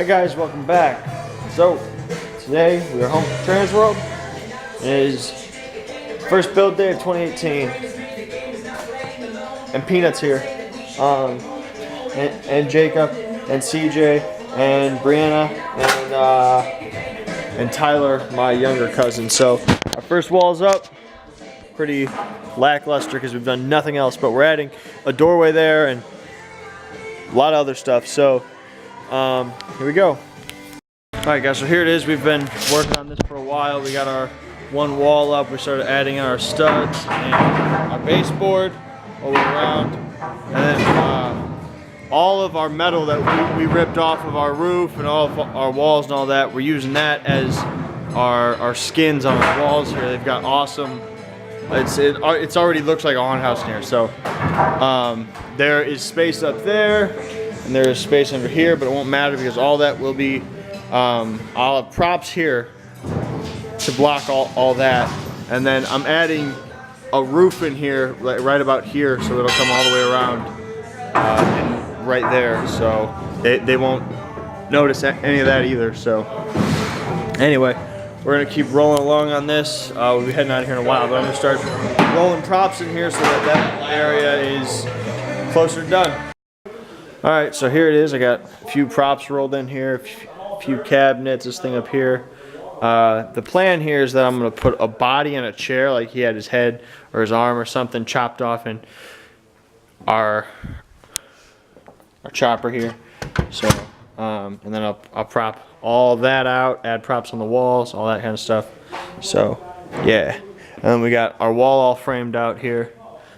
Hi guys, welcome back. So today we are home from Trans World. It is first build day of 2018, and Peanut's here, and Jacob, and CJ, and Brianna, and Tyler, my younger cousin. So our first wall's up. Pretty lackluster because we've done nothing else, but we're adding a doorway there and a lot of other stuff. So here we go. Alright guys, so here it is. We've been working on this for a while. We got our one wall up. We started adding in our studs and our baseboard all the way around. And then all of our metal that we ripped off of our roof and all of our walls and all that, we're using that as our skins on our walls here. They've got awesome, it's already looks like a haunted house in here. So there is space up there and there is space under here, but it won't matter because all that will be I'll have props here to block all that, and then I'm adding a roof in here, right about here, so it'll come all the way around and right there, so they won't notice any of that either. So anyway, we're gonna keep rolling along on this. We'll be heading out of here in a while, but I'm gonna start rolling props in here so that area is closer to done. All right, so here it is. I got a few props rolled in here. Few cabinets, this thing up here. The plan here is that I'm going to put a body in a chair, like he had his head or his arm or something chopped off in our chopper here. So and then I'll prop all that out, add props on the walls, all that kind of stuff. So yeah, and then we got our wall all framed out here,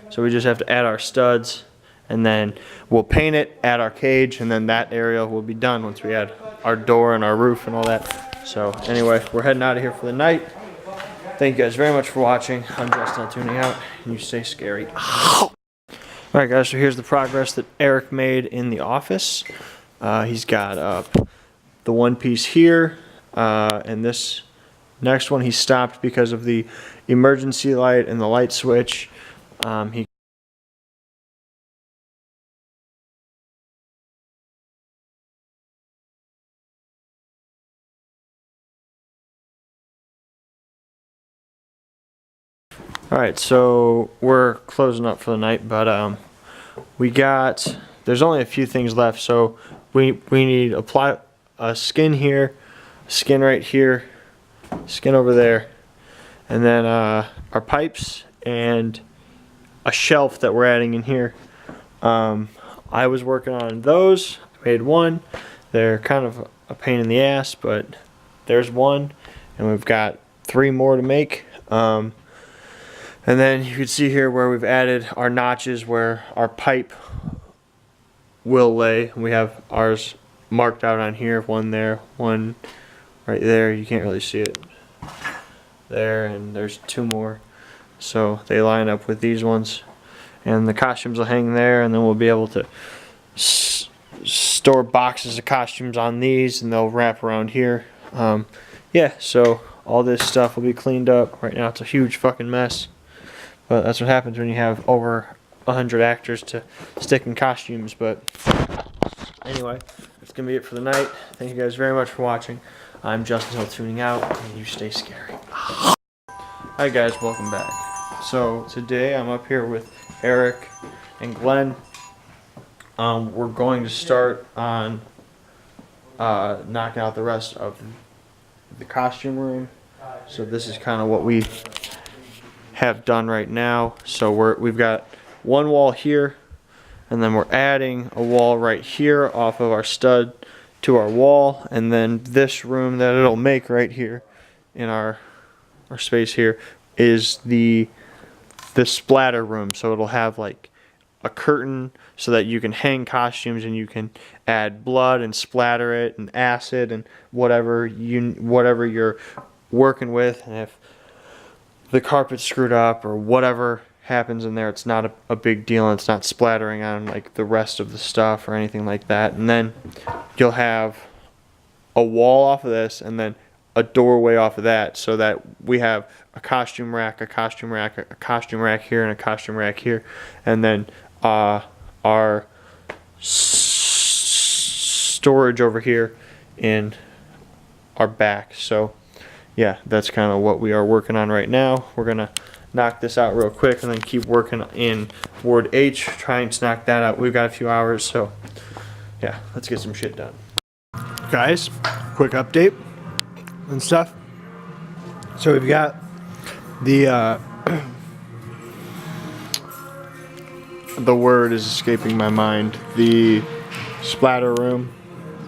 so we just have to add our studs, and then we'll paint it, add our cage, and then that area will be done once we add our door and our roof and all that. So anyway, we're heading out of here for the night. Thank you guys very much for watching. I'm Justin tuning out, and you stay scary. Alright guys, so here's the progress that Eric made in the office. He's got the one piece here, and this next one he stopped because of the emergency light and the light switch. Alright, so we're closing up for the night, but there's only a few things left. So we need to apply a skin here, skin right here, skin over there, and then our pipes and a shelf that we're adding in here. I was working on those. I made one. They're kind of a pain in the ass, but there's one, and we've got 3 more to make. And then you can see here where we've added our notches where our pipe will lay. We have ours marked out on here, one there, one right there. You can't really see it there, and there's 2 more. So they line up with these ones. And the costumes will hang there, and then we'll be able to store boxes of costumes on these, and they'll wrap around here. Yeah, so all this stuff will be cleaned up. Right now it's a huge fucking mess. But that's what happens when you have over 100 actors to stick in costumes. But anyway, that's going to be it for the night. Thank you guys very much for watching. I'm Justin Hill tuning out, and you stay scary. Hi guys, welcome back. So today I'm up here with Eric and Glenn. We're going to start on knocking out the rest of the costume room. So this is kind of what we have done right now. So we've got one wall here, and then we're adding a wall right here off of our stud to our wall, and then this room that it'll make right here in our space here is the splatter room. So it'll have like a curtain so that you can hang costumes and you can add blood and splatter it and acid and whatever you're working with. And if the carpet's screwed up or whatever happens in there, it's not a big deal, and it's not splattering on like the rest of the stuff or anything like that. And then you'll have a wall off of this and then a doorway off of that, so that we have a costume rack, a costume rack, a costume rack here, and a costume rack here. And then our storage over here in our back. So yeah, that's kind of what we are working on right now. We're gonna knock this out real quick and then keep working in Ward H, trying to knock that out. We've got a few hours, so yeah, let's get some shit done. Guys, quick update and stuff. So we've got the the word is escaping my mind. The splatter room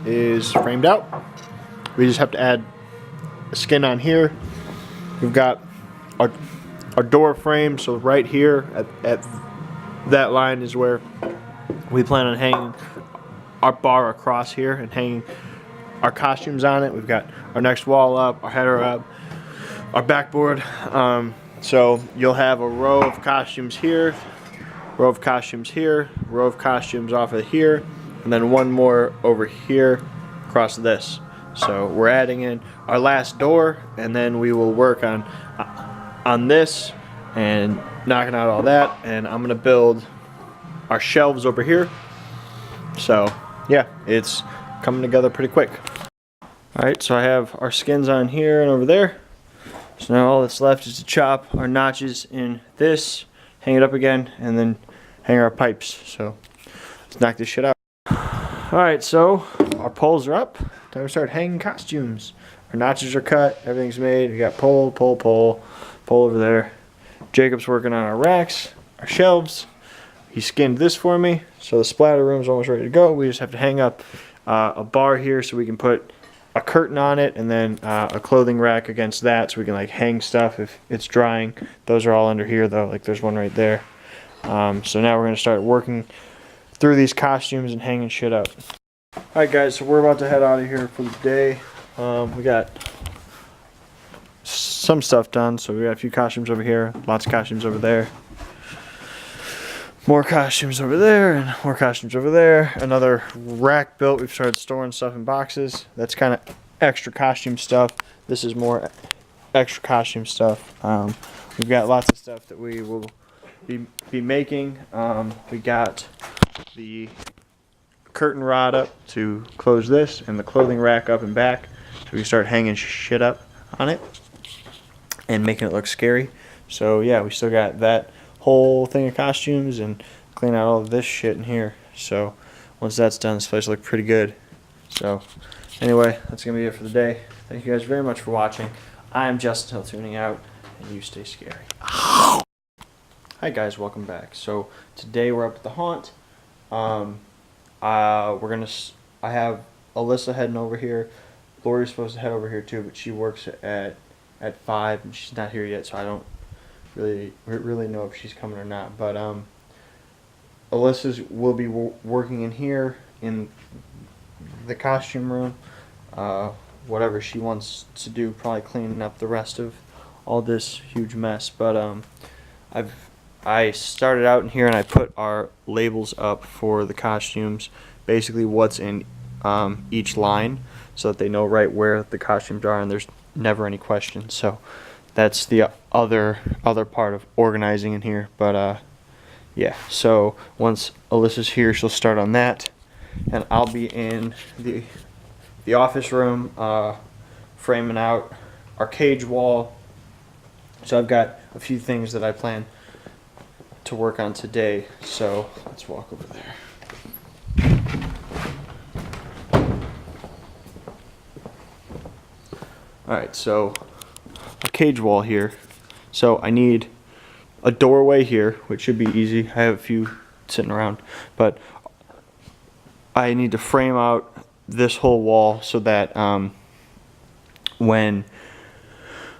is framed out. We just have to add a skin on here. We've got our door frame, so right here at that line is where we plan on hanging our bar across here and hanging our costumes on it. We've got our next wall up, our header up, our backboard. So you'll have a row of costumes here, row of costumes here, row of costumes off of here, and then one more over here across this. So we're adding in our last door, and then we will work on this and knocking out all that, and I'm gonna build our shelves over here. So yeah, it's coming together pretty quick. Alright, so I have our skins on here and over there. So now all that's left is to chop our notches in this, hang it up again, and then hang our pipes. So let's knock this shit out. Alright, so our poles are up. Time to start hanging costumes. Our notches are cut, everything's made. We got pole over there. Jacob's working on our racks, our shelves. He skinned this for me, so the splatter room's almost ready to go. We just have to hang up a bar here so we can put a curtain on it, and then a clothing rack against that so we can like hang stuff if it's drying. Those are all under here though, like there's one right there. So now we're gonna start working through these costumes and hanging shit up. Alright guys, so we're about to head out of here for the day. We got some stuff done, so we got a few costumes over here, lots of costumes over there. More costumes over there, and more costumes over there. Another rack built. We've started storing stuff in boxes. That's kind of extra costume stuff. This is more extra costume stuff. We've got lots of stuff that we will be making. We got the curtain rod up to close this, and the clothing rack up and back, so we can start hanging shit up on it and making it look scary. So yeah, we still got that whole thing of costumes and clean out all of this shit in here. So once that's done, this place will look pretty good. So anyway, that's gonna be it for the day. Thank you guys very much for watching. I am Justin Hill tuning out, and you stay scary. Hi guys, welcome back. So today we're up at the haunt. I have Alyssa heading over here. Lori's supposed to head over here too, but she works at 5 and she's not here yet, so I don't really know if she's coming or not. But Alyssa's will be working in here in the costume room. Whatever she wants to do, probably cleaning up the rest of all this huge mess. But I started out in here and I put our labels up for the costumes, basically what's in each line, so that they know right where the costumes are and there's never any questions. So that's the other part of organizing in here. But yeah, so once Alyssa's here, she'll start on that, and I'll be in the office room framing out our cage wall. So I've got a few things that I plan to work on today, so let's walk over there. Alright, so a cage wall here. So I need a doorway here, which should be easy. I have a few sitting around, but I need to frame out this whole wall so that when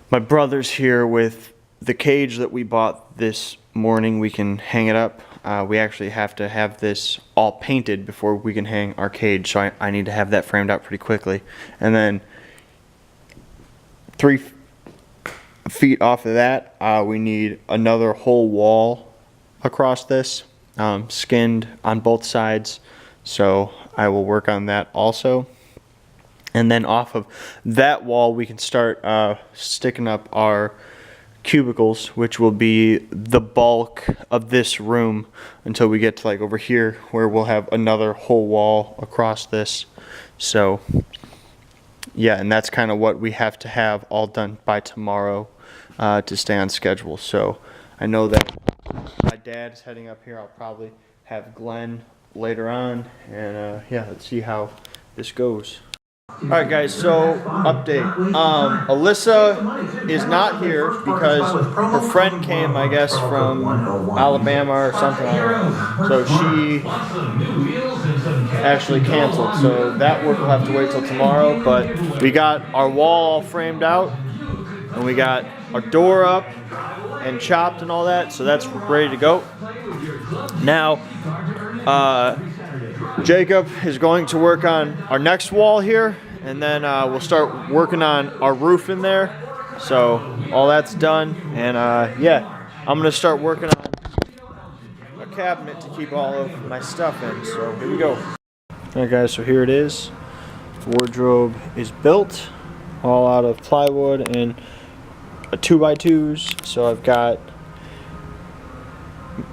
my brother's here with the cage that we bought this morning, we can hang it up. We actually have to have this all painted before we can hang our cage, so I need to have that framed out pretty quickly. And then 3 feet off of that, we need another whole wall across this, skinned on both sides, so I will work on that also. And then off of that wall we can start sticking up our cubicles, which will be the bulk of this room until we get to like over here, where we'll have another whole wall across this. So yeah, and that's kind of what we have to have all done by tomorrow to stay on schedule. So I know that my dad is heading up here. I'll probably have Glenn later on, and yeah, let's see how this goes. All right, guys, so update. Alyssa is not here because her friend came, I guess, from Alabama or something like that. So she actually canceled. So that work will have to wait till tomorrow. But we got our wall all framed out, and we got our door up and chopped and all that. So that's ready to go. Now, Jacob is going to work on our next wall here, and then we'll start working on our roof in there. So all that's done, and yeah, I'm gonna start working on a cabinet to keep all of my stuff in. So here we go. All right, guys, so here it is. The wardrobe is built, all out of plywood and 2x2s. So I've got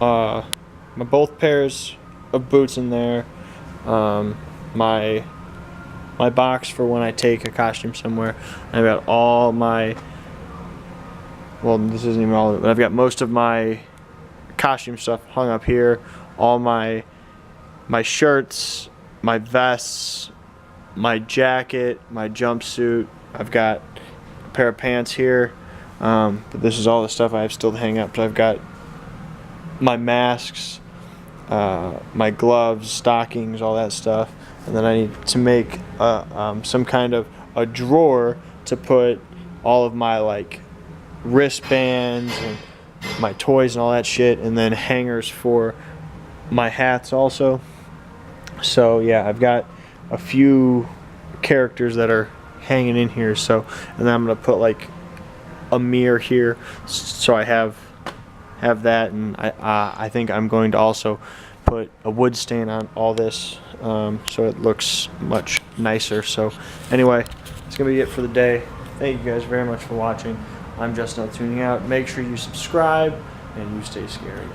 my both pairs of boots in there. My box for when I take a costume somewhere. I've got all my, well, this isn't even all of it, but I've got most of my costume stuff hung up here. All my shirts, my vests, my jacket, my jumpsuit. I've got a pair of pants here, but this is all the stuff I have still to hang up. So I've got my masks, my gloves, stockings, all that stuff, and then I need to make some kind of a drawer to put all of my like wristbands and my toys and all that shit, and then hangers for my hats also. So yeah, I've got a few characters that are hanging in here. So, and then I'm gonna put like a mirror here, so I have that, and I think I'm going to also put a wood stain on all this, so it looks much nicer. So anyway, that's gonna be it for the day. Thank you guys very much for watching. I'm Justin tuning out. Make sure you subscribe and you stay scary.